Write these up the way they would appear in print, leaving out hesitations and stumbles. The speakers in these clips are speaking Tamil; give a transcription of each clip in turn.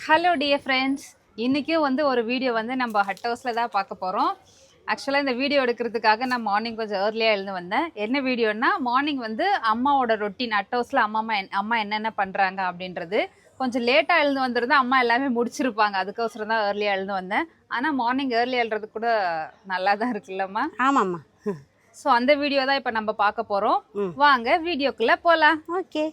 ஹலோ டியர் ஃப்ரெண்ட்ஸ், இன்றைக்கும் ஒரு வீடியோ நம்ம ஹட் ஹவுஸில் தான் பார்க்க போகிறோம். ஆக்சுவலாக இந்த வீடியோ எடுக்கிறதுக்காக நான் மார்னிங் கொஞ்சம் ஏர்லியாக எழுந்து வந்தேன். என்ன வீடியோன்னா, மார்னிங் அம்மாவோட ரொட்டீன் ஹட் ஹவுஸில் அம்மா என்னென்ன பண்ணுறாங்க அப்படின்றது. கொஞ்சம் லேட்டாக எழுந்து வந்திருந்தா அம்மா எல்லாமே முடிச்சிருப்பாங்க, அதுக்கோசரம் தான் ஏர்லியாக எழுந்து வந்தேன். ஆனால் மார்னிங் ஏர்லி எழுறது கூட நல்லா தான் இருக்குல்லம்மா? ஆமாம்மா. ஸோ அந்த வீடியோ தான் இப்போ நம்ம பார்க்க போகிறோம். வாங்க வீடியோக்குள்ளே போகலாம். ஓகே.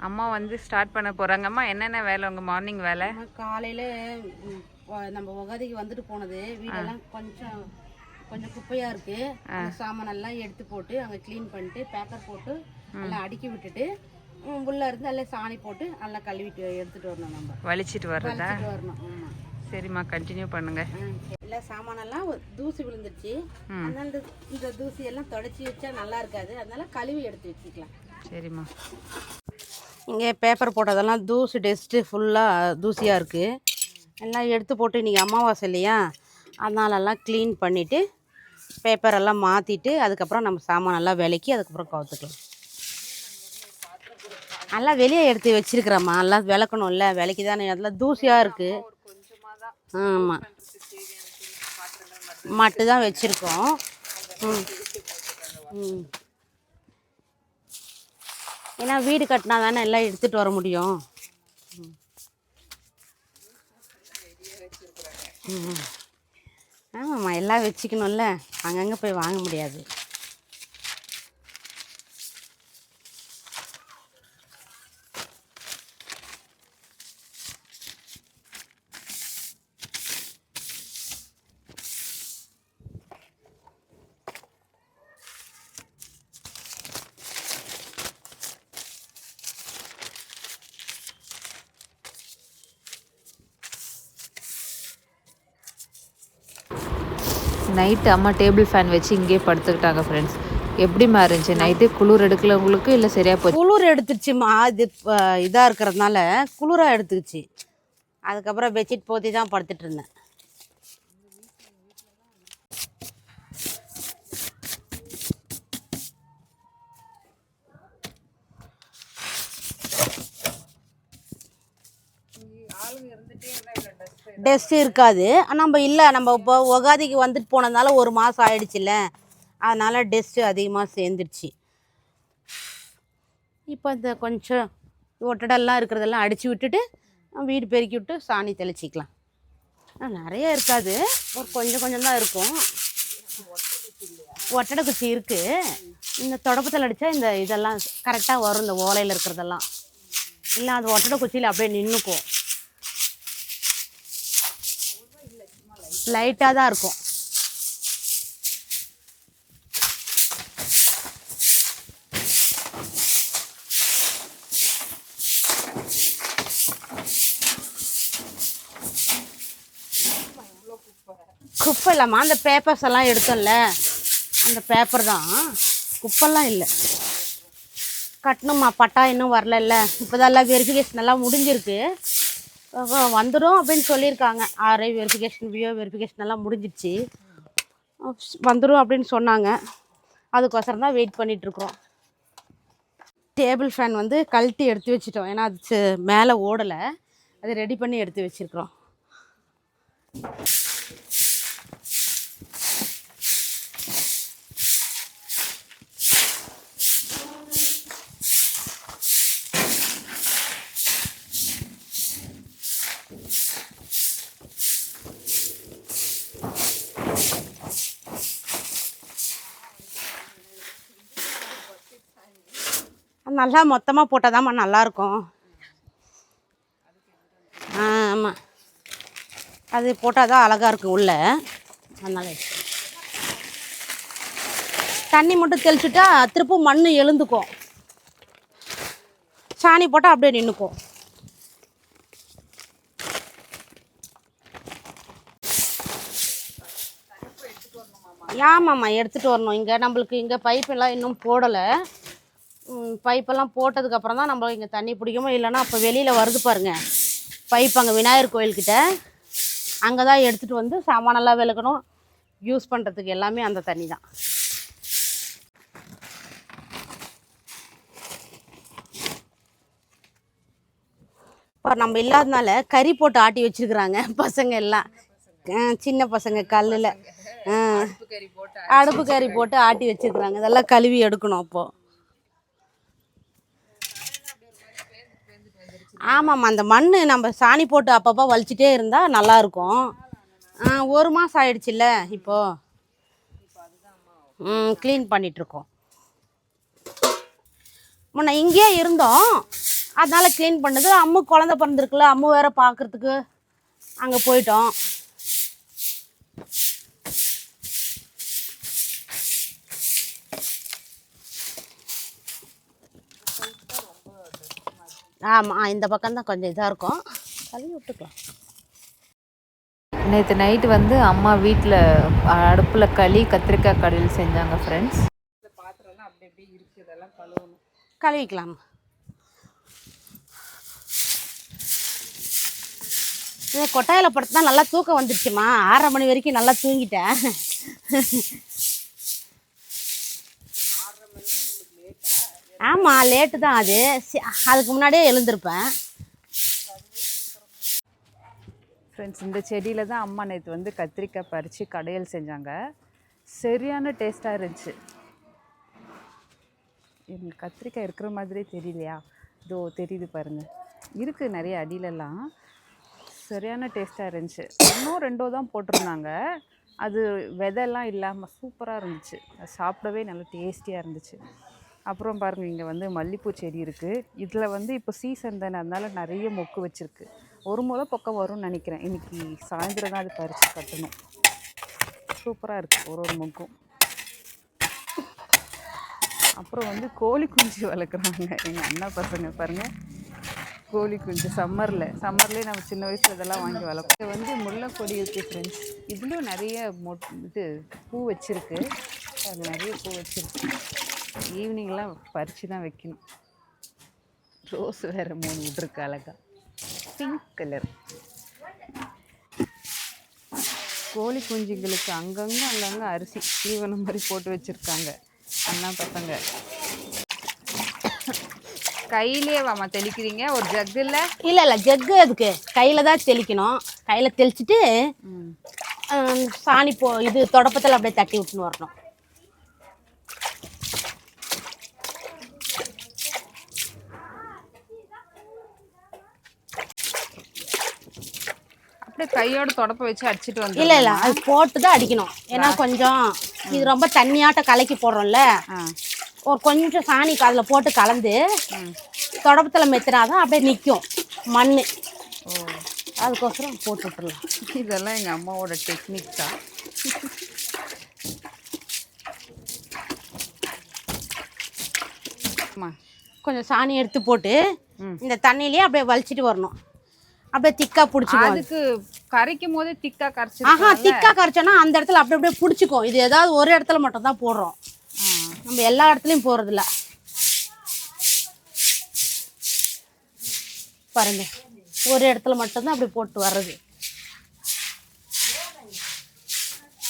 அம்மா ஸ்டார்ட் பண்ண போகிறாங்கம்மா. என்னென்ன வேலை உங்கள் மார்னிங் வேலை? காலையில் நம்ம உகாதிக்கு வந்துட்டு போனது வீடெல்லாம் கொஞ்சம் கொஞ்சம் குப்பையாக இருக்குது. சாமானெல்லாம் எடுத்து போட்டு அங்கே க்ளீன் பண்ணிட்டு பேப்பர் போட்டு நல்லா அடுக்கி விட்டுட்டு உள்ளே இருந்து நல்லா சாணி போட்டு நல்லா கழுவிட்டு எடுத்துகிட்டு வரணும். நம்ம வலிச்சிட்டு வரணும். ஆமாம். சரிம்மா, கண்டினியூ பண்ணுங்க. எல்லா சாமானெல்லாம் தூசி விழுந்துருச்சு. அதனால இந்த தூசியெல்லாம் தொடச்சி வச்சா நல்லா இருக்காது, அதனால கழுவி எடுத்து வச்சுக்கலாம். சரிம்மா. இங்கே பேப்பர் போட்டதெல்லாம் தூசி டெஸ்ட்டு ஃபுல்லாக தூசியாக இருக்குது. எல்லாம் எடுத்து போட்டு இன்றைக்கி அமாவாசை இல்லையா, அதனாலெல்லாம் க்ளீன் பண்ணிவிட்டு பேப்பரெல்லாம் மாற்றிட்டு அதுக்கப்புறம் நம்ம சாமானெல்லாம் விலக்கி அதுக்கப்புறம் கவுத்துக்கலாம். நல்லா வெளியே எடுத்து வச்சுருக்கிறோம்மா, எல்லாம் விளக்கணும்ல, விலைக்கு தானே அதெல்லாம் தூசியாக இருக்குது. ஆமாம், மட்டு தான் வச்சுருக்கோம். ஏன்னா வீடு கட்டினா தானே எல்லாம் எடுத்துகிட்டு வர முடியும். ஆமாம்மா, எல்லாம் வச்சுக்கணும்ல, அங்கங்கே போய் வாங்க முடியாது. நைட்டு அம்மா டேபிள் ஃபேன் வச்சு இங்கே படுத்துக்கிட்டாங்க ஃப்ரெண்ட்ஸ். எப்படிமா இருந்துச்சு நைட்டு? குளிர் எடுக்கல உங்களுக்கு? இல்லை சரியாக போச்சு? குளிர் எடுத்துச்சுமா, இது இதாக இருக்கிறதுனால குளிராக எடுத்துக்கிச்சு. அதுக்கப்புறம் பெட்ஷீட் போத்தி தான் படுத்துட்டு இருந்தேன். டெஸ்ட் இருக்காது. நம்ம இல்லை, நம்ம இப்போ உகாதிக்கு வந்துட்டு போனதுனால ஒரு மாதம் ஆயிடுச்சுல்ல, அதனால் டெஸ்ட்டு அதிகமாக சேர்ந்துருச்சு. இப்போ இந்த கொஞ்சம் ஒட்டடெல்லாம் இருக்கிறதெல்லாம் அடித்து விட்டுட்டு வீடு பெருக்கி விட்டு சாணி தெளிச்சிக்கலாம். நிறைய இருக்காது, ஒரு கொஞ்சம் கொஞ்சம் தான் இருக்கும். ஒட்டடை குச்சி இருக்குது. இந்த தொடப்பத்தில் அடித்தா இந்த இதெல்லாம் கரெக்டாக வரும், இந்த ஓலையில் இருக்கிறதெல்லாம். இல்லை அது ஒட்டடை குச்சியில் அப்படியே நின்றுக்கும், லைட்டாக தான் இருக்கும். குப்பை இல்லைம்மா, அந்த பேப்பர்ஸ் எல்லாம் எடுத்தோம்ல, அந்த பேப்பர் தான், குப்பெல்லாம் இல்லை. கட்டணும்மா, பட்டா இன்னும் வரல. இப்போதான் எல்லாம் வெரிஃபிகேஷன் எல்லாம் முடிஞ்சிருக்கு, வந்துடும் அப்படின்னு சொல்லியிருக்காங்க. ஆர்ஐ வெரிஃபிகேஷன், விஓ வெரிஃபிகேஷன் எல்லாம் முடிஞ்சிடுச்சு, வந்துடும் அப்படின்னு சொன்னாங்க. அதுக்கோசரம் தான் வெயிட் பண்ணிகிட்ருக்குறோம். டேபிள் ஃபேன் கழட்டி எடுத்து வச்சிட்டோம், ஏன்னா அது மேலே ஓடலை, அது ரெடி பண்ணி எடுத்து வச்சுருக்குறோம். நல்லா மொத்தமாக போட்டால் நல்லாயிருக்கும். ஆமாம், அது போட்டால் தான் அழகாக இருக்கும் உள்ளே. அதனால் தண்ணி மட்டும் தெளிச்சுட்டா திருப்பும் மண் எழுந்துக்கும், சாணி போட்டால் அப்படியே நின்றுக்கும். ஆமாம்மா, எடுத்துகிட்டு வரணும். இங்கே நம்மளுக்கு இங்கே பைப்பெல்லாம் இன்னும் போடலை. பைப்பெல்லாம் போட்டதுக்கப்புறம் தான் நம்ம இங்கே தண்ணி பிடிக்குமோ, இல்லைன்னா அப்போ வெளியில் வருது பாருங்கள் பைப், அங்கே விநாயகர் கோயில்கிட்ட அங்கே தான் எடுத்துகிட்டு வந்து சாமானெல்லாம் விளக்கணும், யூஸ் பண்ணுறதுக்கு எல்லாமே அந்த தண்ணி தான். இப்போ நம்ம இல்லாதனால கறி போட்டு ஆட்டி வச்சுருக்குறாங்க பசங்க எல்லாம், சின்ன பசங்க கல்லில் அடுப்பு கறி போட்டு ஆட்டி வச்சுருக்குறாங்க. இதெல்லாம் கழுவி எடுக்கணும் அப்போது. ஆமாம்மா, அந்த மண் நம்ம சாணி போட்டு அப்பப்போ வலிச்சிட்டே இருந்தால் நல்லாயிருக்கும். 1 மாதம் ஆயிடுச்சுல்ல இப்போது. க்ளீன் பண்ணிகிட்ருக்கோம். முன்ன இங்கேயே இருந்தோம், அதனால் க்ளீன் பண்ணுது. அம்மு குழந்த பிறந்திருக்குல்ல, அம்மு வேறு பார்க்குறதுக்கு அங்கே போயிட்டோம். ஆமாம், இந்த பக்கம்தான் கொஞ்சம் இதாக இருக்கும், கழுவி விட்டுக்கலாம். நேற்று நைட்டு வந்து அம்மா வீட்டில் அடுப்பில் கத்திரிக்காய் கடையில் செஞ்சாங்க ஃப்ரெண்ட்ஸ். இந்த பாத்திரம்லாம் அப்படி அப்படியே இருக்குது, இதெல்லாம் கழுவணும். கழுவிக்கலாம். கொட்டாயில் படுத்துனா நல்லா தூக்கம் வந்துடுச்சுமா. 6:30 மணி வரைக்கும் நல்லா தூங்கிட்டேன். ஆமாம், லேட்டு தான். அதுக்கு முன்னாடியே எழுந்திருப்பேன். ஃப்ரெண்ட்ஸ், இந்த செடியில் தான் அம்மா நேற்று வந்து கத்திரிக்காய் பறித்து கடையில் செஞ்சாங்க. சரியான டேஸ்ட்டாக இருந்துச்சு. எனக்கு கத்திரிக்காய் இருக்கிற மாதிரியே தெரியலையா? இதோ தெரியுது பாருங்கள், இருக்குது நிறைய அடியிலலாம். சரியான டேஸ்ட்டாக இருந்துச்சு. 1-2 தான் போட்டிருந்தாங்க. அது விதையெல்லாம் இல்லாமல் சூப்பராக இருந்துச்சு. அது சாப்பிடவே நல்லா டேஸ்டியாக இருந்துச்சு. அப்புறம் பாருங்கள், இங்கே வந்து மல்லிகைப்பூ செடி இருக்குது. இதில் வந்து இப்போ சீசன் தானே, அதனால நிறைய மொக்கு வச்சுருக்கு. ஒரு முறை பக்கம் வரும்னு நினைக்கிறேன். இன்றைக்கி சாயந்தரம் தான் அது பறித்து கட்டணும். சூப்பராக இருக்குது ஒரு மொக்கும். அப்புறம் வந்து கோழி குஞ்சு வளர்க்குறாங்க எங்கள் அண்ணா பசங்க. பாருங்கள், கோழி குஞ்சு சம்மர்லேயே நம்ம சின்ன வயசில் இதெல்லாம் வாங்கி வளர்ப்போம். இது வந்து முல்லைக்கொடி இருக்குது ஃப்ரெண்ட்ஸ். இதுலேயும் நிறைய பூ வச்சுருக்கு. அது நிறைய பூ வச்சுருக்கு. ஈவினிங்லாம் பறித்து தான் வைக்கணும். ரோஸ் வேறு 3 விட்ருக்கு அழகா, பிங்க் கலர். கோழி குஞ்சுங்களுக்கு அங்கங்கே அரிசி தீவனம் மாதிரி போட்டு வச்சுருக்காங்க அண்ணா பசங்க. கையிலே வாமா தெளிக்கிறீங்க? ஒரு ஜக்கு இல்லை ஜக்கு அதுக்கு கையில் தான் தெளிக்கணும். கையில் தெளிச்சுட்டு சாணி இது தொடப்பத்தில் அப்படியே தட்டி விட்டுன்னு வரணும். அப்படியே கையோட தொடப்ப வச்சு அடிச்சுட்டு வந்து. இல்லை அது போட்டு தான் அடிக்கணும். ஏன்னா கொஞ்சம் இது ரொம்ப தண்ணியாட்ட கலக்கி போடுறோம்ல, ஒரு கொஞ்சம் சாணி அதில் போட்டு கலந்து தொடப்பத்தில் மெத்தினாதான் அப்படியே நிற்கும் மண். அதுக்கோசரம் போட்டு விட்டுருலாம். இதெல்லாம் எங்கள் அம்மாவோட டெக்னிக் தான். கொஞ்சம் சாணி எடுத்து போட்டு இந்த தண்ணியிலேயே அப்படியே வலிச்சிட்டு வரணும். அப்படியே திக்கா பிடிச்சிக்கும். அதுக்கு கரைக்கும் போதே திக்கா கரைச்சி. திக்கா கரைச்சோன்னா அந்த இடத்துல அப்படி அப்படியே பிடிச்சிக்கும். இது ஏதாவது ஒரு இடத்துல மட்டும் தான் போடுறோம், நம்ம எல்லா இடத்துலையும் போடுறதில்ல. பாருங்க, ஒரு இடத்துல மட்டும்தான் அப்படி போட்டு வர்றது.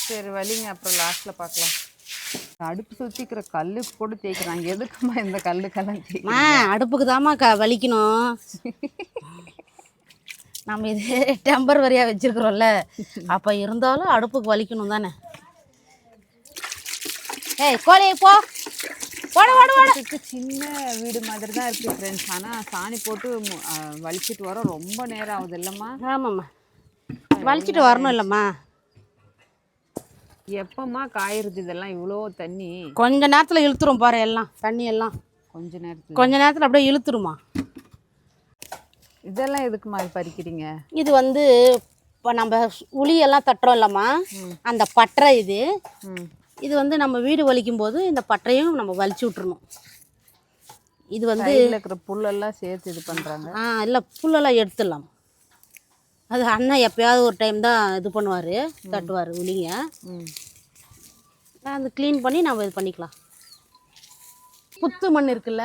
சரி வலிங்க, அப்புறம் லாஸ்ட்டில் பார்க்கலாம். அடுப்பு சுற்றிக்கிற கல்லு போட்டு தேய்க்கிறாங்க. எதுக்குமா இந்த கல்லுக்கெல்லாம் தேய்க்கிறீங்க? அடுப்புக்கு தாம்மா வலிக்கணும். நம்ம இது டெம்பரவரியாக வச்சுருக்குறோம்ல, அப்போ இருந்தாலும் அடுப்புக்கு வலிக்கணும் தானே. ஏய் கோழி போ, சின்ன வீடு மாதிரி தான் இருக்குது ஃப்ரெண்ட்ஸ். ஆனால் சாணி போட்டு வலிச்சிட்டு வர ரொம்ப நேரம் ஆகுது இல்லைம்மா? ஆமாம்மா, வலிச்சிட்டு வரணும் இல்லைம்மா. எப்பம்மா காயிருது இதெல்லாம்? இவ்வளோ தண்ணி கொஞ்ச நேரத்தில் இழுத்துரும் பாரு, எல்லாம் தண்ணி எல்லாம் கொஞ்ச நேரத்தில் அப்படியே இழுத்துருமா. இதெல்லாம் எதுக்குமா இது பறிக்கிறீங்க? இது வந்து இப்போ நம்ம உளியெல்லாம் தட்டுறோம் இல்லைம்மா, அந்த பட்டறை இது. இது வந்து நம்ம வீடு வலிக்கும் போது இந்த பட்டறையும் நம்ம வலிச்சு விட்டுறணும். இது வந்து இருக்கிற புல்லெல்லாம் சேர்த்து இது பண்ணுறாங்க. இல்லை புல்லெல்லாம் எடுத்துடலாம். அது அண்ணன் எப்போயாவது ஒரு டைம் தான் இது பண்ணுவார், தட்டுவார் உளிங்க. அது க்ளீன் பண்ணி நம்ம இது பண்ணிக்கலாம். புத்து மண் இருக்குல்ல,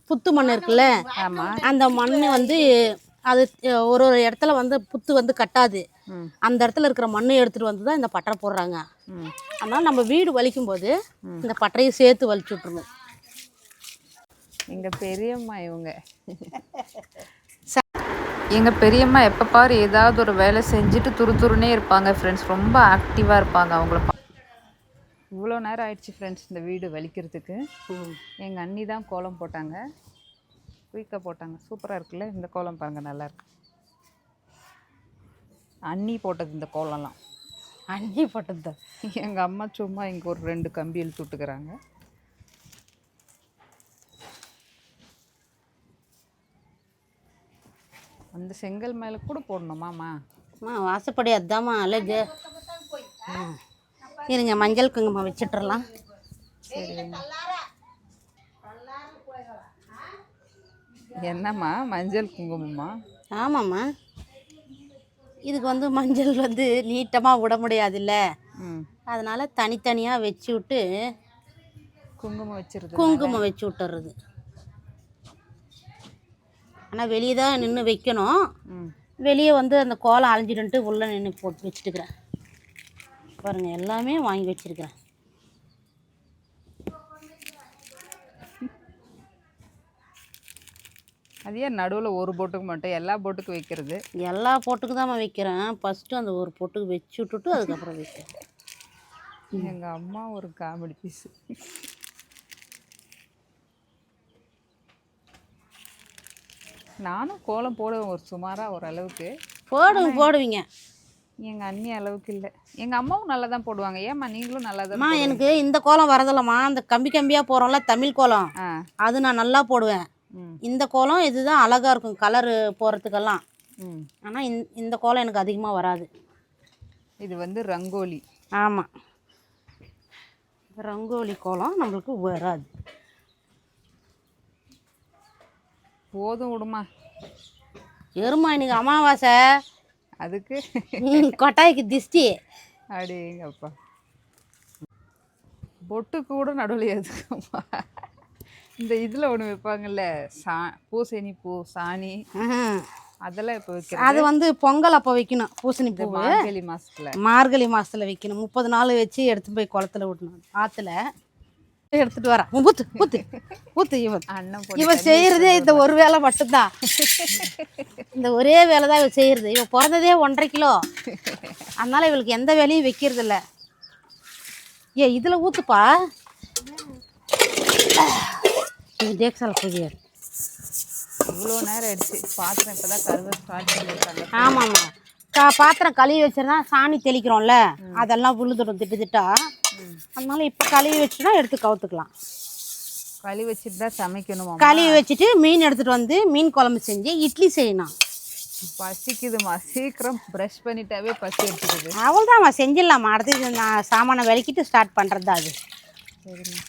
புத்து மண் இருக்குல்ல, அந்த மண் வந்து அது ஒரு ஒரு இடத்துல வந்து புத்து வந்து கட்டாது. ம். அந்த இடத்துல இருக்கிற மண்ணை எடுத்துகிட்டு வந்து தான் இந்த பட்டறை போடுறாங்க. ம். அதனால் நம்ம வீடு வலிக்கும் போது இந்த பட்டறையை சேர்த்து வலிச்சு விட்ருணும். எங்கள் பெரியம்மா இவங்க. எங்கள் பெரியம்மா எப்போ பாரு ஏதாவது ஒரு வேலை செஞ்சுட்டு துருதுருன்னே இருப்பாங்க ஃப்ரெண்ட்ஸ். ரொம்ப ஆக்டிவாக இருப்பாங்க அவங்கள. இவ்வளோ நேரம் ஆயிடுச்சு ஃப்ரெண்ட்ஸ் இந்த வீடு வலிக்கிறதுக்கு. எங்கள் அண்ணி தான் கோலம் போட்டாங்க, குயிக்காக போட்டாங்க. சூப்பராக இருக்குல்ல இந்த கோலம், பாருங்கள் நல்லாயிருக்கு. அண்ணி போட்டது இந்த கோலம்லாம். அண்ணி போட்டது தான். எங்கள் அம்மா சும்மா இங்கே ஒரு 2 கம்பி இழுத்து விட்டுக்கிறாங்க. அந்த செங்கல் மேலே கூட போடணுமாம்மா? வாசப்படி அதுதாம்மா அழகு. இருங்க மஞ்சள் குங்குமம் வச்சுட்டுறலாம். சரி. என்னம்மா மஞ்சள் குங்குமம்மா? ஆமாம்மா, இதுக்கு வந்து மஞ்சள் வந்து நீட்டமாக விட முடியாதுல்ல, அதனால் தனித்தனியாக வச்சு விட்டு குங்குமம் வச்சு விட்டுறது. ஆனால் வெளியே தான் நின்று வைக்கணும். வெளியே வந்து அந்த கோலம் அலைஞ்சிட்டு உள்ளே நின்று போட்டு வச்சுட்டுக்கிறேன். பாருங்கள் எல்லாமே வாங்கி வச்சுருக்கிறேன். அது ஏன் நடுவில் ஒரு போட்டுக்கு மட்டும் எல்லா போட்டுக்கும் வைக்கிறது? எல்லா போட்டுக்கு தான் வைக்கிறேன். ஃபஸ்ட்டு அந்த ஒரு போட்டுக்கு வச்சு விட்டுட்டு அதுக்கப்புறம் வைக்கிறேன். எங்கள் அம்மா ஒரு காமெடி பீஸு. நானும் கோலம் போடுவேன் ஒரு சுமாராக ஒரு அளவுக்கு. போடுவீங்க. எங்கள் அண்ணி அளவுக்கு இல்லை. எங்கள் அம்மாவும் நல்லா தான் போடுவாங்க. ஏம்மா நீங்களும் நல்லா தான்? எனக்கு இந்த கோலம் வரதில்லம்மா. அந்த கம்பி கம்பியாக போகிறோம்ல தமிழ் கோலம், அது நான் நல்லா போடுவேன். இந்த கோலம் இதுதான் அழகாக இருக்கும் கலரு போகிறதுக்கெல்லாம். ஆனால் இந்த கோலம் எனக்கு அதிகமாக வராது. இது வந்து ரங்கோலி. ஆமாம், ரங்கோலி கோலம் நம்மளுக்கு வராது. போதும் விடுமா. எருமா இன்னைக்கு அமாவாசை, அதுக்கு கொட்டாய்க்கு திஷ்டி. அடேங்கப்பா, பொட்டு கூட நடுவில் எதுக்கும்மா? இந்த இதில் ஒன்று வைப்பாங்கல்ல, பூசணி பூ சாணி, அதெல்லாம் இப்போ வைக்கிறேன். அது வந்து பொங்கல் அப்போ வைக்கணும். பூசணி பூ மார்கழி மாதத்தில் வைக்கணும். 30 நாள் வச்சு எடுத்து போய் குளத்துல விட்டணும். ஆற்றுல எடுத்துட்டு வரேன். ஊத்து ஊத்து ஊத்து. இவன் செய்யறதே இந்த ஒரு வேலை மட்டும்தான். இந்த ஒரே வேலை தான் இவன் செய்யறது. இவன் பிறந்ததே 1.5 கிலோ, அதனால இவளுக்கு எந்த வேலையும் வைக்கிறது இல்லை. இதுல ஊத்துப்பா. இது தேக்ஸால புதிய இவ்வளோ நேரம் ஆயிடுச்சு. பாத்திரம் இப்போ தான் கழுவ ஸ்டார்ட் பண்ணியிருக்காங்க. ஆமாம்மா, பாத்திரம் கழுவி வச்சிருந்தா சாணி தெளிக்கிறோம்ல, அதெல்லாம் விழுதுடும் திட்டா. அதனால இப்போ கழுவி வச்சுனா எடுத்து கவுத்துக்கலாம். கழுவி வச்சுட்டு தான் சமைக்கணுமா? கழுவி வச்சுட்டு மீன் எடுத்துகிட்டு வந்து மீன் குழம்பு செஞ்சு இட்லி செய்யணும். பசிக்குதுமா, சீக்கிரம் ப்ரஷ் பண்ணிட்டாவே பசி எடுத்துக்குது. அவ்வளோதான்மா, செஞ்சிடலாமா. அடுத்து நான் சாமானை விளக்கிட்டு ஸ்டார்ட் பண்ணுறது தான் அது. சரிம்மா.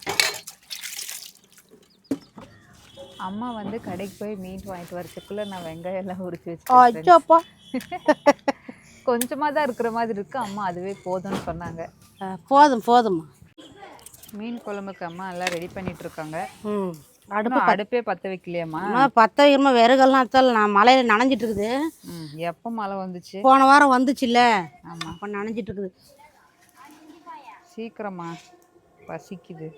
அம்மா வந்து கடைக்கு போய் மீன் வாங்கிட்டு வரதுக்குள்ளே நான் வெங்காயம் எல்லாம் உரிச்சு வச்சு அப்பா கொஞ்சமாக தான் இருக்கிற மாதிரி இருக்குது. அம்மா அதுவே போதும்னு சொன்னாங்க. போதும்மா. மீன் குழம்புக்கு அம்மா எல்லாம் ரெடி பண்ணிட்டு இருக்காங்க. அடுப்பே பற்ற வைக்கலையாம்மா? பற்ற வைக்கிறமா, விறகெல்லாம் அத்தால நான் மழையில் நனைஞ்சிட்டு இருக்குது. எப்போ மழை வந்துச்சு? போன வாரம் வந்துச்சுல்ல. ஆமாம், அப்போ நனைஞ்சிட்டு இருக்குது. சீக்கிரமா, பசிக்குது.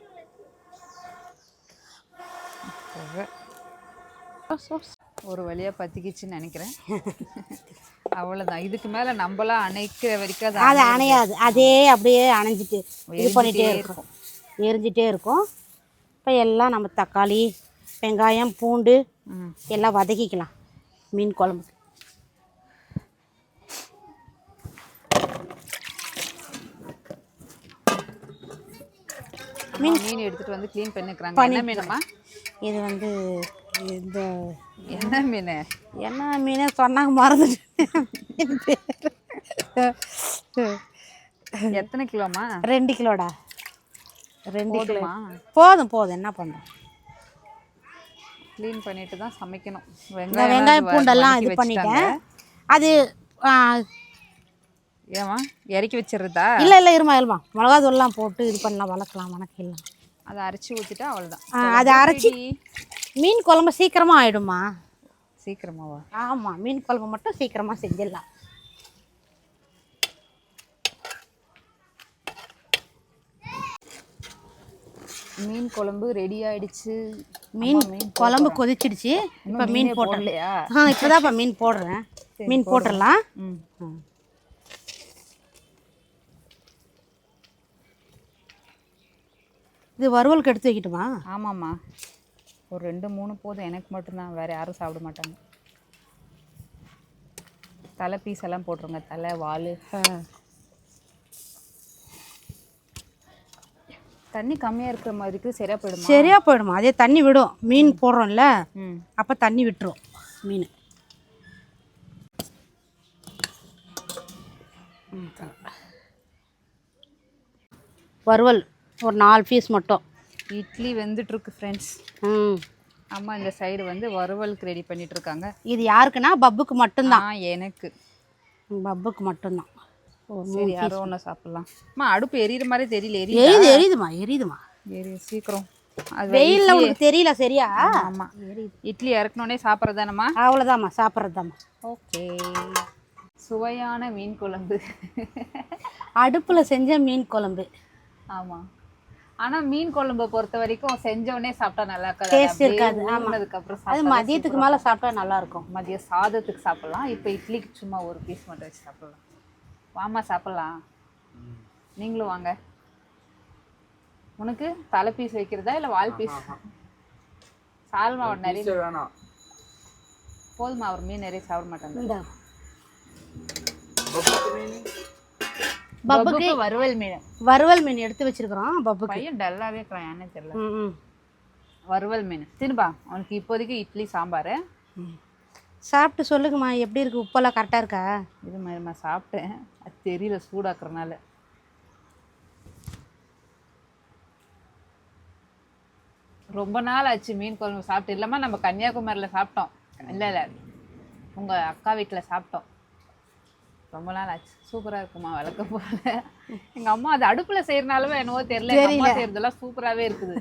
ஒரு வழியாக பற்றிக்கிச்சுன்னு நினைக்கிறேன். அவ்வளோதான். இதுக்கு மேலே நம்மளாம் அணைக்கிற வரைக்கும் அது அணையாது. அதே அப்படியே அணைஞ்சிட்டு இது பண்ணிகிட்டே இருக்கும், எரிஞ்சிட்டே இருக்கும். இப்போ எல்லாம் நம்ம தக்காளி வெங்காயம் பூண்டு எல்லாம் வதக்கிக்கலாம் மீன் குழம்புக்கு. மீன் எடுத்துகிட்டு வந்து க்ளீன் பண்ணிக்கிறாங்க. என்ன மீனம்மா இது? வந்து இந்த என்ன மீன்? என்ன மீன் சொன்னாங்க, மறந்துட்டு. எத்தனை கிலோமா? 2 கிலோடா. 2 கிலோ போதும். என்ன பண்ணுறோம், க்ளீன் பண்ணிட்டு தான் சமைக்கணும். வெங்காயம் பூண்டெல்லாம் இது பண்ணிட்டேன். அது ஏமா இறக்கி வச்சிடுறதா? இல்லை இருமா, மிளகா தூள்லாம் போட்டு இது பண்ணலாம், வணக்கலாம். அதை அரைச்சி ஊற்றிட்டா அவ்வளோதான். அதை அரைச்சி மீன் குழம்பு சீக்கிரமாக ஆகிடுமா. சீக்கிரமாவா? ஆமாம், மீன் குழம்பு மட்டும் சீக்கிரமாக செஞ்சிடலாம். மீன் குழம்பு ரெடி ஆயிடுச்சு. மீன் குழம்பு கொதிச்சிடுச்சு. இப்போ மீன் போடலையா? இப்போதான் இப்போ மீன் போடுறேன். மீன் போட்டுடலாம். இது வறுவலுக்கு எடுத்து வைக்கட்டுமா? ஆமாம்மா, ஒரு 2-3 போதும். எனக்கு மட்டும்தான், வேறு யாரும் சாப்பிட மாட்டாங்க. தலை பீஸ் எல்லாம் போட்டுருங்க, தலை வால். தண்ணி கம்மியாக இருக்கிற மாதிரிக்கு சரியாக போயிடுமா? சரியாக போயிடுமா? அதே தண்ணி விடும். மீன் போடுறோம்ல, அப்போ தண்ணி விட்டுரும் மீன். வறுவல் ஒரு 4 பீஸ் மட்டும். இட்லி வெந்துட்டுருக்கு ஃப்ரெண்ட்ஸ். அம்மா இந்த சைடு வந்து வறுவலுக்கு ரெடி பண்ணிட்டு இருக்காங்க. இது யாருக்குன்னா பப்புக்கு மட்டும்தான். எனக்கு பப்புக்கு மட்டும்தான். சரி, யாரோ ஒன்று சாப்பிட்லாம். அம்மா அடுப்பு எரியுற மாதிரி தெரியல. எரியுதுமா. சீக்கிரம். அது வெயில்ல உங்களுக்கு தெரியல சரியா? ஆமாம், இட்லி இறக்கணுன்னே சாப்பிட்றதானம்மா? அவ்வளோதாம்மா, சாப்பிட்றதாம்மா. ஓகே. சுவையான மீன் குழம்பு. அடுப்பில் செஞ்ச மீன் குழம்பு. ஆமாம், ஆனால் மீன் குழம்பை பொறுத்த வரைக்கும் செஞ்சோடனே சாப்பிட்டா நல்லா இருக்காது. டேஸ்ட் இருக்காது. அதுக்கப்புறம் அது மதியத்துக்கு மேலே சாப்பிட்டா நல்லா இருக்கும். மதியம் சாதத்துக்கு சாப்பிட்லாம். இப்போ இட்லிக்கு சும்மா ஒரு பீஸ் மட்டும் வச்சு சாப்பிட்லாம். வாமா சாப்பிட்லாம். நீங்களும் வாங்க. உனக்கு தலை பீஸ் வைக்கிறதா இல்லை வால் பீஸ்? சால்மா நிறைய வேணாம் போதுமா? அவர் மீன் நிறைய சாப்பிட மாட்டாங்க. பப்புக்கு வறுவல் மீன் எடுத்து வச்சிருக்கிறோம். பப்புக்கு பையன் டல்லாவே இருக்கிறான், என்ன தெரியல. வறுவல் மீன் தின்னுபா. அவனுக்கு இப்போதைக்கு இட்லி சாம்பார். சாப்பிட்டு சொல்லுங்கம்மா, எப்படி இருக்கு? உப்பெல்லாம் கரெக்டாக இருக்கா? இது மாதிரிம்மா சாப்பிட்டேன், அது தெரியல சூடாக்குறனால. ரொம்ப நாள் ஆச்சு மீன் குழம்பு சாப்பிட்டு. இல்லைம்மா, நம்ம கன்னியாகுமரியில் சாப்பிட்டோம். இல்லை உங்கள் அக்கா வீட்டில் சாப்பிட்டோம். ரொம்ப நாள் ஆச்சு. சூப்பராக இருக்குமா வளர்க்க போல. எங்கள் அம்மா அது அடுப்பில் செய்கிறனாலவே என்னவோ தெரியல, அம்மா செய்கிறதெல்லாம் சூப்பராகவே இருக்குது.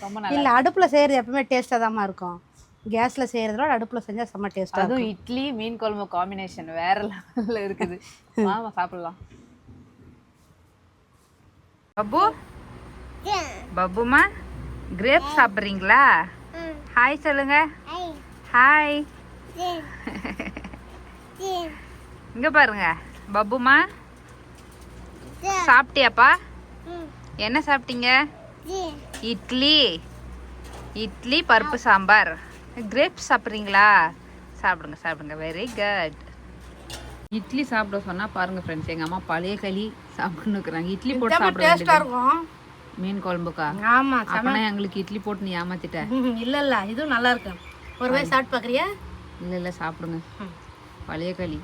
ரொம்ப நல்லா. இல்லை, அடுப்பில் செய்கிறது எப்பவுமே டேஸ்ட்டாக தான்மா இருக்கும். கேஸில் செய்கிறதோட அடுப்பில் செஞ்சால் செம்ம டேஸ்ட்டாக. அதுவும் இட்லி மீன் குழம்பு காம்பினேஷன் வேற லெவலில் இருக்குது. ஆமாம், சாப்பிட்லாம். பப்பு, பப்புமா கிரேப் சாப்பிட்றீங்களா? ஹாய் சொல்லுங்க. ஹாய். இங்கே பாருங்க பப்புமா, சாப்பிட்டியாப்பா? என்ன சாப்பிட்டீங்க? இட்லி பருப்பு சாம்பார். கிரேப்ஸ் சாப்பிட்றீங்களா? சாப்பிடுங்க. Very good. இட்லி சாப்பிட சொன்னால் பாருங்கள் ஃப்ரெண்ட்ஸ், எங்கள் அம்மா பழைய களி சாப்பிட்ணுக்குறாங்க. இட்லி போட்டு சாப்பிட மீன் குழம்புக்கா? ஆமாம். அப்படின்னா எங்களுக்கு இட்லி போட்டு நீ ஏமாத்திட்ட. இல்லை, இதுவும் நல்லா இருக்கு. ஒரு வாய் சாப்பிட்டு பார்க்குறியா? இல்லை, சாப்பிடுங்க. பழைய களி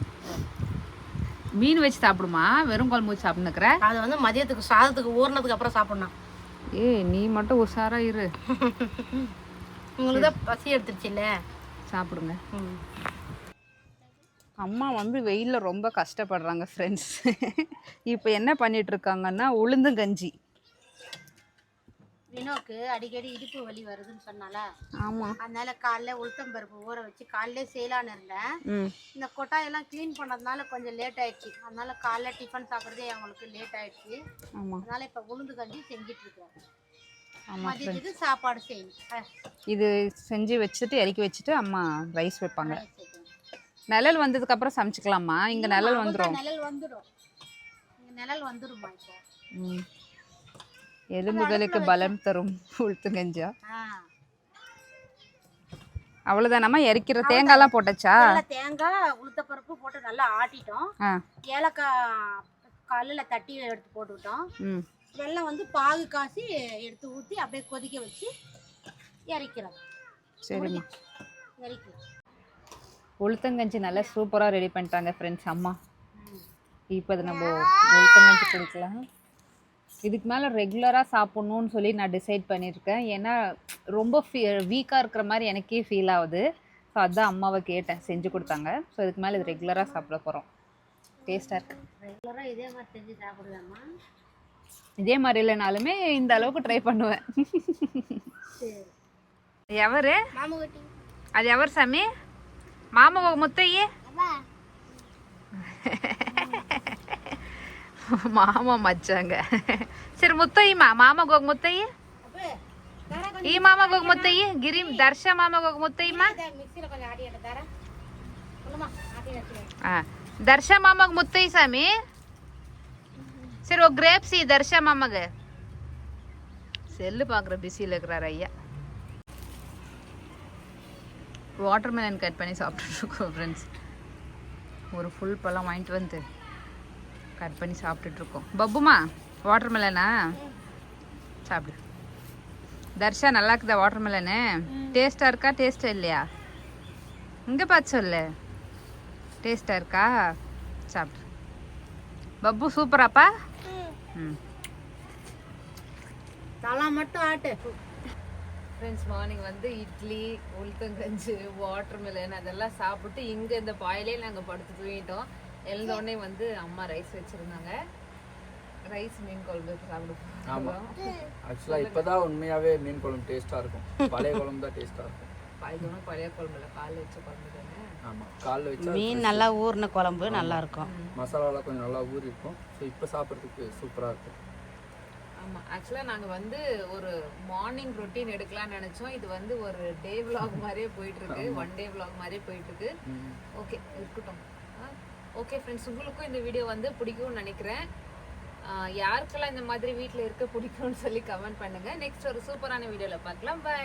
மீன் வச்சு சாப்பிடுமா? வெறும் குழம்பு வச்சு சாப்பிட்ணுக்குற? அது வந்து மதியத்துக்கு சாதத்துக்கு ஊறினதுக்கு அப்புறம் சாப்பிடணும். நீ மட்டும் உஷாரா இரு. உங்களுக்கு தான் பசி எடுத்துருச்சு இல்லை? சாப்பிடுங்க. அம்மா வந்து வெயிலில் ரொம்ப கஷ்டப்படுறாங்க ஃப்ரெண்ட்ஸ். இப்போ என்ன பண்ணிட்டு இருக்காங்கன்னா உளுந்தங்கஞ்சி. வினோக்கு அடிக்கடி இடுப்பு வலி வருதுன்னு சொன்னால, ஆமாம், அதனால காலைல உளுத்தம்பருப்பு ஊற வச்சு காலையிலே செய்யலான்னு இருந்தேன். இந்த கொட்டாயெல்லாம் க்ளீன் பண்ணதுனால கொஞ்சம் லேட் ஆயிடுச்சு. அதனால காலைல டிஃபன் சாப்பிட்றதே அவங்களுக்கு லேட் ஆயிடுச்சு. அதனால இப்போ உளுந்து கஞ்சி செஞ்சுட்டு இருக்கேன். மதியத்துக்கு சாப்பாடு செய்யணும். இது செஞ்சு வச்சுட்டு இறக்கி வச்சுட்டு அம்மா ரைஸ் வைப்பாங்க. நிழல் வந்ததுக்கு அப்புறம் சமைச்சுக்கலாமா? இங்கே நிழல் வந்துடும். நிழல் வந்துடுமா இப்போ? எலும்புகளுக்கு பலம் தரும் உளுத்தங்கஞ்சா. அவ்வளோதானம்மா? இறக்கிற தேங்காய்லாம் போட்டச்சா? தேங்காய் உளுத்தப்பருப்பு போட்டு நல்லா ஆட்டிட்டோம். ஏலக்காய் கல்லில் தட்டி எடுத்து போட்டுக்கிட்டோம். வெல்லம் வந்து பாகு காசி எடுத்து ஊற்றி அப்படியே கொதிக்க வச்சு இறக்கிறோம். சரிம்மா, இறக்கலாம். உளுத்தங்கஞ்சி நல்லா சூப்பராக ரெடி பண்ணிட்டாங்க ஃப்ரெண்ட்ஸ் அம்மா. இப்போ அது நம்ம உளுத்தங்கஞ்சி குடிக்கலாம். இதுக்கு மேலே ரெகுலராக சாப்பிட்ணுன்னு சொல்லி நான் டிசைட் பண்ணியிருக்கேன். ஏன்னா ரொம்ப வீக்காக இருக்கிற மாதிரி எனக்கே ஃபீல் ஆகுது. ஸோ அதுதான் அம்மாவை கேட்டேன், செஞ்சு கொடுத்தாங்க. ஸோ இதுக்கு மேலே இது ரெகுலராக சாப்பிட போகிறோம். டேஸ்ட்டாக இருக்கு. ரெகுலராக இதே மாதிரி செஞ்சு சாப்பிடுவேம்மா. இதே மாதிரி இல்லைனாலுமே இந்த அளவுக்கு ட்ரை பண்ணுவேன். எவரு அது? எவர் சாமி? ಮಾಮ ಹೋಗಿ ಮುತ್ತಯ್ಯ ಮಾಮ ಮಜ್ಜಂಗ ಸರಿ ಮುತ್ತಯ್ಯ ಮಾಮಗ ಹೋಗಿ ಮುತ್ತಯ್ಯ ಈ ಮಾಮಗ ಹೋಗಿ ಮುತ್ತಯ್ಯ ಗಿರಿ ದರ್ಶ ಮಾಮಗ ಹೋಗಿ ಮುತ್ತಯ್ಯಮ್ಮ ದರ್ಶ ಮಾಮಗ ಮುತ್ತಯ್ಯ சாமி சரி ஒரு கிரேப்ஸி தர்ஷா மாமக செல்லு பார்க்குற பிஸியில் இருக்கிறார் ஐயா வாட்டர் மெலன் கட் பண்ணி சாப்பிட்டுட்ருக்கோம் ஃப்ரெண்ட்ஸ் ஒரு ஃபுல் பழம் வாங்கிட்டு வந்து கட் பண்ணி சாப்பிட்டுட்ருக்கோம் பப்புமா வாட்டர் மெலனா சாப்பிடு தர்ஷா நல்லா இருக்குதா வாட்டர் மெலனு டேஸ்ட்டாக இருக்கா டேஸ்ட்டாக இல்லையா இங்கே பார்த்து சொல்லு டேஸ்ட்டாக இருக்கா சாப்பிடு பப்பு சூப்பராப்பா ம் தலா மட்டும் ஆட்டு ஃப்ரெண்ட்ஸ் மார்னிங் வந்து இட்லி உளுத்தங்கஞ்சி வாட்டர் மெலன் அதெல்லாம் சாப்பிட்டு இங்கே இந்த பாயிலே நாங்கள் படுத்து தூங்கிட்டோம். எழுந்தோடனே வந்து அம்மா ரைஸ் வச்சுருந்தாங்க. ரைஸ் மீன் குழம்பு சாப்பிடுவோம். ஆக்சுவலாக இப்போ தான் உண்மையாகவே மீன் குழம்பு டேஸ்ட்டாக இருக்கும். பழைய குழம்பு தான் டேஸ்ட்டாக இருக்கும். பழைய குழம்புல காலைல வச்ச குழம்பு தானே. ஆமாம், காலைல வச்சா மீன் நல்லா ஊறின குழம்பு நல்லா இருக்கும். மசாலாலாம் கொஞ்சம் நல்லா ஊறி இருக்கும். ஸோ இப்போ சாப்பிட்றதுக்கு சூப்பராக இருக்கும். ஆமாம், ஆக்சுவலாக நாங்கள் வந்து ஒரு மார்னிங் ரொட்டீன் எடுக்கலாம்னு நினச்சோம். இது வந்து ஒரு டே விலாக் மாதிரியே போயிட்டுருக்கு, ஒன் டே விலாக் மாதிரியே போயிட்டுருக்கு. ஓகே இருக்கட்டும். ஓகே ஃப்ரெண்ட்ஸ், உங்களுக்கும் இந்த வீடியோ வந்து பிடிக்கும்னு நினைக்கிறேன். யாருக்கெல்லாம் இந்த மாதிரி வீட்டில் இருக்க பிடிக்கும்னு சொல்லி கமெண்ட் பண்ணுங்கள். நெக்ஸ்ட் ஒரு சூப்பரான வீடியோவில் பார்க்கலாம். பை.